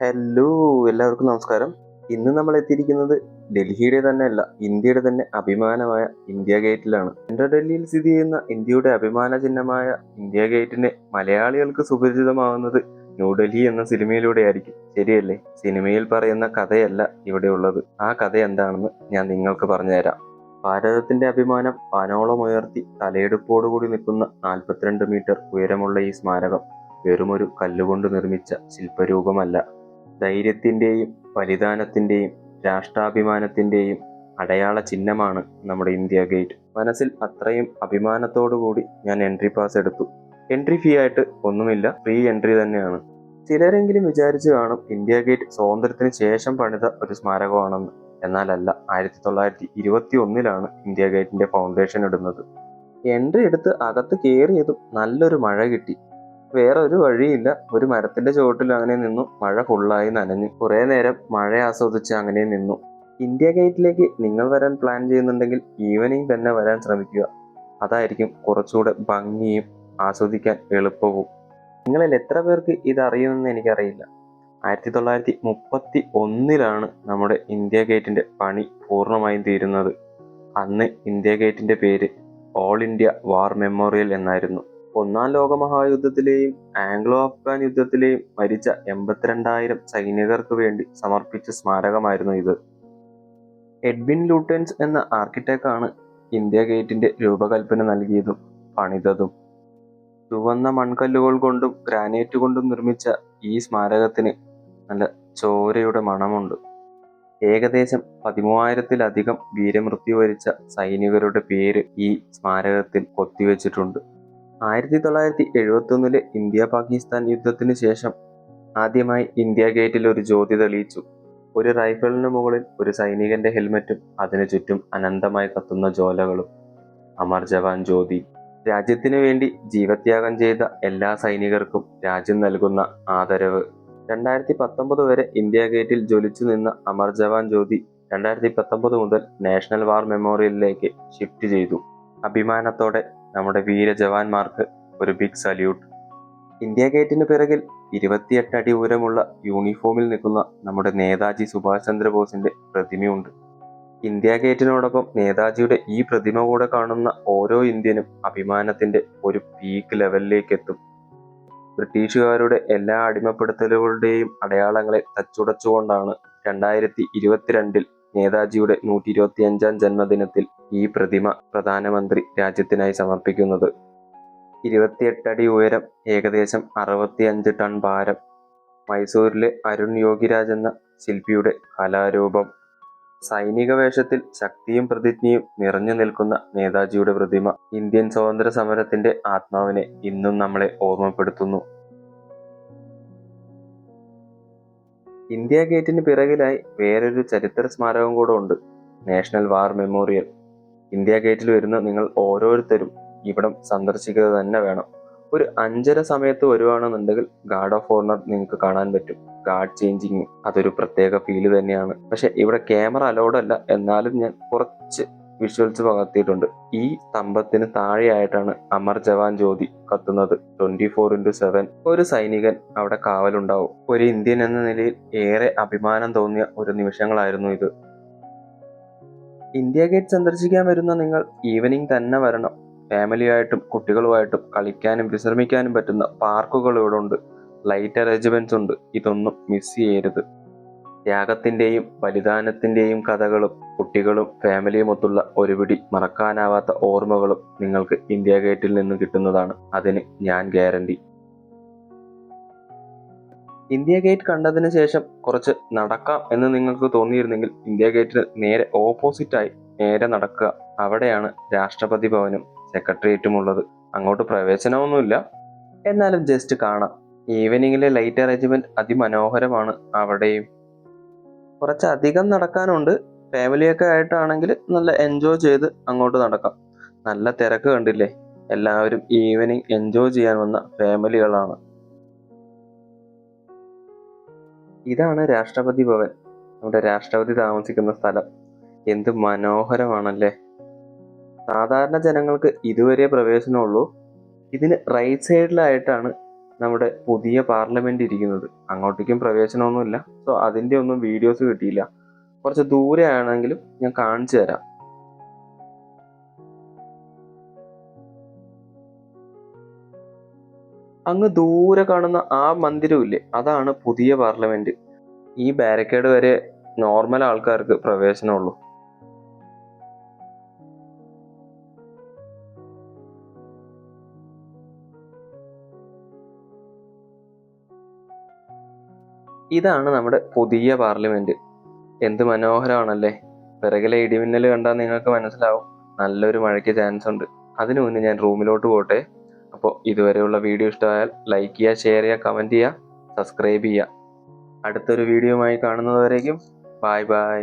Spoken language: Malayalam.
ഹലോ, എല്ലാവർക്കും നമസ്കാരം. ഇന്ന് നമ്മൾ എത്തിയിരിക്കുന്നത് ഡൽഹിയുടെ തന്നെ അല്ല, ഇന്ത്യയുടെ തന്നെ അഭിമാനമായ ഇന്ത്യ ഗേറ്റിലാണ്. സെൻട്രൽ ഡൽഹിയിൽ സ്ഥിതി ചെയ്യുന്ന ഇന്ത്യയുടെ അഭിമാന ചിഹ്നമായ ഇന്ത്യ ഗേറ്റിനെ മലയാളികൾക്ക് സുപരിചിതമാവുന്നത് ന്യൂഡൽഹി എന്ന സിനിമയിലൂടെ ആയിരിക്കും. ശരിയല്ലേ? സിനിമയിൽ പറയുന്ന കഥയല്ല ഇവിടെ ഉള്ളത്. ആ കഥ എന്താണെന്ന് ഞാൻ നിങ്ങൾക്ക് പറഞ്ഞുതരാം. ഭാരതത്തിന്റെ അഭിമാനം വാനോളം ഉയർത്തി തലയെടുപ്പോടുകൂടി നിൽക്കുന്ന 42 മീറ്റർ ഉയരമുള്ള ഈ സ്മാരകം വെറുമൊരു കല്ലുകൊണ്ട് നിർമ്മിച്ച ശില്പരൂപമല്ല. ധൈര്യത്തിന്റെയും ബലിദാനത്തിന്റെയും രാഷ്ട്രാഭിമാനത്തിന്റെയും അടയാള ചിഹ്നമാണ് നമ്മുടെ ഇന്ത്യ ഗേറ്റ്. മനസ്സിൽ അത്രയും അഭിമാനത്തോടുകൂടി ഞാൻ എൻട്രി പാസ് എടുത്തു. എൻട്രി ഫീ ആയിട്ട് ഒന്നുമില്ല, ഫ്രീ എൻട്രി തന്നെയാണ്. ചിലരെങ്കിലും വിചാരിച്ചു കാണും ഇന്ത്യ ഗേറ്റ് സ്വാതന്ത്ര്യത്തിന് ശേഷം പണിത ഒരു സ്മാരകമാണെന്ന്. എന്നാലല്ല, 1921 ഇന്ത്യ ഗേറ്റിന്റെ ഫൗണ്ടേഷൻ ഇടുന്നത്. എൻട്രി എടുത്ത് അകത്ത് കയറിയതും നല്ലൊരു മഴ കിട്ടി. വേറെ ഒരു വഴിയില്ല, ഒരു മരത്തിന്റെ ചുവട്ടിൽ അങ്ങനെ നിന്നു. മഴ ഫുള്ളായി നനഞ്ഞു. കുറെ നേരം മഴ ആസ്വദിച്ച് അങ്ങനെ നിന്നു. ഇന്ത്യ ഗേറ്റിലേക്ക് നിങ്ങൾ വരാൻ പ്ലാൻ ചെയ്യുന്നുണ്ടെങ്കിൽ ഈവനിങ് തന്നെ വരാൻ ശ്രമിക്കുക. അതായിരിക്കും കുറച്ചുകൂടെ ഭംഗിയും ആസ്വദിക്കാൻ എളുപ്പവും. നിങ്ങളിൽ എത്ര പേർക്ക് ഇത് അറിയുമെന്ന് എനിക്കറിയില്ല. 1931 നമ്മുടെ ഇന്ത്യ ഗേറ്റിന്റെ പണി പൂർണ്ണമായും തീരുന്നത്. അന്ന് ഇന്ത്യ ഗേറ്റിന്റെ പേര് ഓൾ ഇന്ത്യ വാർ മെമ്മോറിയൽ എന്നായിരുന്നു. ഒന്നാം ലോക മഹായുദ്ധത്തിലെയും ആംഗ്ലോ അഫ്ഗാൻ യുദ്ധത്തിലെയും മരിച്ച 82,000 സൈനികർക്ക് വേണ്ടി സമർപ്പിച്ച സ്മാരകമായിരുന്നു ഇത്. എഡ്വിൻ ലൂട്ടൻസ് എന്ന ആർക്കിടെക്റ്റാണ് ഇന്ത്യ ഗേറ്റിന്റെ രൂപകൽപ്പന നൽകിയതും പണിതതും. ചുവന്ന മൺകല്ലുകൾ കൊണ്ടും ഗ്രാനൈറ്റ് കൊണ്ടും നിർമ്മിച്ച ഈ സ്മാരകത്തിന് നല്ല ചോരയുടെ മണമുണ്ട്. ഏകദേശം 13,000-ലധികം വീരമൃത്യു വരിച്ച സൈനികരുടെ പേര് ഈ സ്മാരകത്തിൽ കൊത്തിവെച്ചിട്ടുണ്ട്. 1971 ഇന്ത്യ പാകിസ്ഥാൻ യുദ്ധത്തിന് ശേഷം ആദ്യമായി ഇന്ത്യ ഗേറ്റിൽ ഒരു ജ്യോതി തെളിയിച്ചു. ഒരു റൈഫിളിന് മുകളിൽ ഒരു സൈനികന്റെ ഹെൽമറ്റും അതിനു ചുറ്റും അനന്തമായി കത്തുന്ന ജ്വാലകളും. അമർ ജവാൻ ജ്യോതി. രാജ്യത്തിനു വേണ്ടി ജീവത്യാഗം ചെയ്ത എല്ലാ സൈനികർക്കും രാജ്യം നൽകുന്ന ആദരവ്. 2019 വരെ ഇന്ത്യ ഗേറ്റിൽ ജ്വലിച്ചു നിന്ന അമർ ജവാൻ ജ്യോതി 2019 മുതൽ നാഷണൽ വാർ മെമ്മോറിയലിലേക്ക് ഷിഫ്റ്റ് ചെയ്തു. അഭിമാനത്തോടെ നമ്മുടെ വീര ജവാന്മാർക്ക് ഒരു ബിഗ് സല്യൂട്ട്. ഇന്ത്യ ഗേറ്റിന് പിറകിൽ 28 അടി ഉയരമുള്ള യൂണിഫോമിൽ നിൽക്കുന്ന നമ്മുടെ നേതാജി സുഭാഷ് ചന്ദ്രബോസിന്റെ പ്രതിമയുണ്ട്. ഇന്ത്യ ഗേറ്റിനോടൊപ്പം നേതാജിയുടെ ഈ പ്രതിമ കൂടെ കാണുന്ന ഓരോ ഇന്ത്യനും അഭിമാനത്തിന്റെ ഒരു പീക്ക് ലെവലിലേക്ക് എത്തും. ബ്രിട്ടീഷുകാരുടെ എല്ലാ അടിമപ്പെടുത്തലുകളുടെയും അടയാളങ്ങളെ തച്ചുടച്ചുകൊണ്ടാണ് 2022 നേതാജിയുടെ 125-ാം ജന്മദിനത്തിൽ ഈ പ്രതിമ പ്രധാനമന്ത്രി രാജ്യത്തിനായി സമർപ്പിക്കുന്നത്. 28 അടി ഉയരം, ഏകദേശം 65 ടൺ ഭാരം. മൈസൂരിലെ അരുൺ യോഗിരാജ് എന്ന ശില്പിയുടെ കലാരൂപം. സൈനിക വേഷത്തിൽ ശക്തിയും പ്രതിജ്ഞയും നിറഞ്ഞു നിൽക്കുന്ന നേതാജിയുടെ പ്രതിമ ഇന്ത്യൻ സ്വാതന്ത്ര്യ സമരത്തിന്റെ ആത്മാവിനെ ഇന്നും നമ്മളെ ഓർമ്മപ്പെടുത്തുന്നു. ഇന്ത്യ ഗേറ്റിന് പിറകിലായി വേറൊരു ചരിത്ര സ്മാരകം കൂടെ ഉണ്ട്, നാഷണൽ വാർ മെമ്മോറിയൽ. ഇന്ത്യ ഗേറ്റിൽ വരുന്ന നിങ്ങൾ ഓരോരുത്തരും ഇവിടം സന്ദർശിക്കുക തന്നെ വേണം. ഒരു 5:30 സമയത്ത് വരുവാണെന്നുണ്ടെങ്കിൽ ഗാർഡ് ഓഫ് ഓണർ നിങ്ങൾക്ക് കാണാൻ പറ്റും. ഗാർഡ് ചേഞ്ചിങ് അതൊരു പ്രത്യേക ഫീല് തന്നെയാണ്. പക്ഷെ ഇവിടെ ക്യാമറ അലൗഡ് അല്ല, എന്നാലും ഞാൻ കുറച്ച് വിഷ്വൽസ് പകർത്തിയിട്ടുണ്ട്. ഈ സ്തംഭത്തിന് താഴെയായിട്ടാണ് അമർ ജവാൻ ജ്യോതി കത്തുന്നത്. 24x7 ഒരു സൈനികൻ അവിടെ കാവലുണ്ടാവും. ഒരു ഇന്ത്യൻ എന്ന നിലയിൽ ഏറെ അഭിമാനം തോന്നിയ ഒരു നിമിഷങ്ങളായിരുന്നു ഇത്. ഇന്ത്യ ഗേറ്റ് സന്ദർശിക്കാൻ വരുന്ന നിങ്ങൾ ഈവനിങ് തന്നെ വരണം. ഫാമിലിയായിട്ടും കുട്ടികളുമായിട്ടും കളിക്കാനും വിശ്രമിക്കാനും പറ്റുന്ന പാർക്കുകൾ ഇവിടെ ഉണ്ട്. ലൈറ്റ് അറേഞ്ച്മെന്റ്സ് ഉണ്ട്. ഇതൊന്നും മിസ് ചെയ്യരുത്. ത്യാഗത്തിന്റെയും ബലിദാനത്തിന്റെയും കഥകളും കുട്ടികളും ഫാമിലിയും ഒത്തുള്ള ഒരുപിടി മറക്കാനാവാത്ത ഓർമ്മകളും നിങ്ങൾക്ക് ഇന്ത്യ ഗേറ്റിൽ നിന്ന് കിട്ടുന്നതാണ്. അതിന് ഞാൻ ഗ്യാരണ്ടി. ഇന്ത്യ ഗേറ്റ് കണ്ടതിന് ശേഷം കുറച്ച് നടക്കാം എന്ന് നിങ്ങൾക്ക് തോന്നിയിരുന്നെങ്കിൽ ഇന്ത്യ ഗേറ്റിന് നേരെ ഓപ്പോസിറ്റായി നേരെ നടക്കുക. അവിടെയാണ് രാഷ്ട്രപതി ഭവനും സെക്രട്ടേറിയറ്റും ഉള്ളത്. അങ്ങോട്ട് പ്രവേശനമൊന്നുമില്ല, എന്നാലും ജസ്റ്റ് കാണാം. ഈവനിങ്ങിലെ ലൈറ്റ് അറേഞ്ച്മെന്റ് അതിമനോഹരമാണ്. അവിടെയും കുറച്ചധികം നടക്കാനുണ്ട്. ഫാമിലിയൊക്കെ ആയിട്ടാണെങ്കിൽ നല്ല എൻജോയ് ചെയ്ത് അങ്ങോട്ട് നടക്കാം. നല്ല തിരക്ക് കണ്ടില്ലേ? എല്ലാവരും ഈവനിങ് എൻജോയ് ചെയ്യാൻ വന്ന ഫാമിലികളാണ്. ഇതാണ് രാഷ്ട്രപതി ഭവൻ, നമ്മുടെ രാഷ്ട്രപതി താമസിക്കുന്ന സ്ഥലം. എന്ത് മനോഹരമാണല്ലേ! സാധാരണ ജനങ്ങൾക്ക് ഇതുവരെ പ്രവേശനമുള്ളൂ. ഇതിന് റൈറ്റ് സൈഡിലായിട്ടാണ് നമ്മുടെ പുതിയ പാർലമെന്റ് ഇരിക്കുന്നത്. അങ്ങോട്ടേക്കും പ്രവേശനമൊന്നുമില്ല. സോ അതിൻ്റെ ഒന്നും വീഡിയോസ് കിട്ടിയില്ല. കുറച്ച് ദൂരെ ആണെങ്കിലും ഞാൻ കാണിച്ചു തരാം. അങ്ങ് ദൂരെ കാണുന്ന ആ മന്ദിരമില്ലേ, അതാണ് പുതിയ പാർലമെന്റ്. ഈ ബാരിക്കേഡ് വരെ നോർമൽ ആൾക്കാർക്ക് പ്രവേശനമുള്ളൂ. ഇതാണ് നമ്മുടെ പുതിയ പാർലമെന്റ്. എന്ത് മനോഹരമാണല്ലേ. പിറകിലെ ഇടിമിന്നൽ കണ്ടാൽ നിങ്ങൾക്ക് മനസ്സിലാവും നല്ലൊരു മഴയ്ക്ക് ചാൻസ് ഉണ്ട്. അതിനു മുന്നേ ഞാൻ റൂമിലോട്ട് പോട്ടെ. അപ്പോൾ ഇതുവരെയുള്ള വീഡിയോ ഇഷ്ടമായാൽ ലൈക്ക് ചെയ്യുക, ഷെയർ ചെയ്യുക, കമൻറ്റ് ചെയ്യുക, സബ്സ്ക്രൈബ് ചെയ്യുക. അടുത്തൊരു വീഡിയോയുമായി കാണുന്നതുവരേക്കും ബൈ ബൈ.